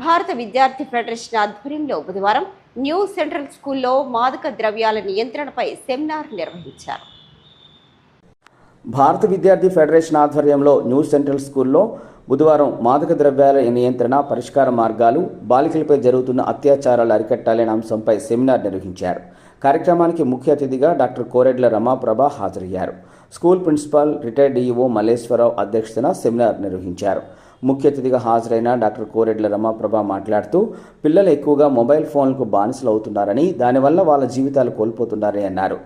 భారత విద్యార్థి ఫెడరేషన్ ఆధ్వర్యంలో బుధవారం న్యూ సెంట్రల్ స్కూల్లో మాదక ద్రవ్యాల నియంత్రణపై సెమినార్ నిర్వహించారు. భారత విద్యార్థి ఫెడరేషన్ ఆధ్వర్యంలో న్యూ సెంట్రల్ స్కూల్లో బుధవారం మాదక ద్రవ్యాల నియంత్రణ, పరిష్కార మార్గాలు, బాలికలపై జరుగుతున్న అత్యాచారాలు అరికట్టాలనే అంశంపై సెమినార్ నిర్వహించారు. కార్యక్రమానికి ముఖ్య అతిథిగా డాక్టర్ కోరెడ్ల రమాప్రభ హాజరయ్యారు. School principal retired EO Malleswara Rao అధ్యక్షతన సెమినార్ నిర్వహించారు. ముఖ్య అతిథిగా హాజరైన డాక్టర్ కోరెడ్ల రమాప్రభ మాట్లాడుతూ పిల్లలు ఎక్కువగా మొబైల్ ఫోన్లకు బానిసలు అవుతున్నారని, దానివల్ల వాళ్ళ జీవితాలు కోల్పోతున్నారని అన్నారు.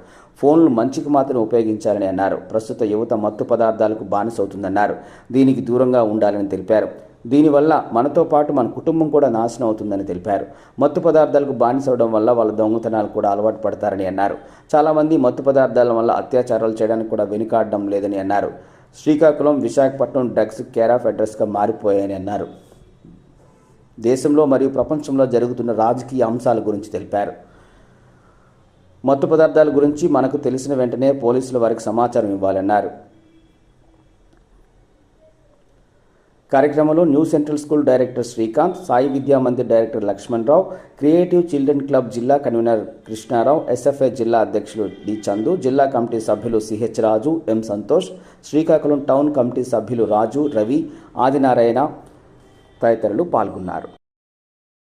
ఫోన్లు మంచికి మాత్రం ఉపయోగించాలని అన్నారు. ప్రస్తుత యువత మత్తు పదార్థాలకు బానిసవుతుందన్నారు. దీనికి దూరంగా ఉండాలని తెలిపారు. దీనివల్ల మనతో పాటు మన కుటుంబం కూడా నాశనం అవుతుందని తెలిపారు. మత్తు పదార్థాలకు బానిసవడం వల్ల వాళ్ళ దొంగతనాలు కూడా అలవాటు పడతారని అన్నారు. చాలామంది మత్తు పదార్థాల వల్ల అత్యాచారాలు చేయడానికి కూడా వెనుకాడడం లేదని అన్నారు. Srikakulam, Visakhapatnam drugs care of అడ్రస్గా మారిపోయాయని అన్నారు. దేశంలో మరియు ప్రపంచంలో జరుగుతున్న రాజకీయ అంశాల గురించి తెలిపారు. మత్తు పదార్థాల గురించి మనకు తెలిసిన వెంటనే పోలీసుల వారికి సమాచారం ఇవ్వాలన్నారు. కార్యక్రమంలో new central school director Srikanth, Sai Vidya Mandir director Lakshmanarao, creative children club జిల్లా కన్వీనర్ కృష్ణారావు, ఎస్ఎఫ్ఐ జిల్లా అధ్యక్షులు డి చందు, జిల్లా కమిటీ సభ్యులు CH Raju, M Santosh, Srikakulam town committee సభ్యులు రాజు, రవి, ఆదినారాయణ తదితరులు పాల్గొన్నారు.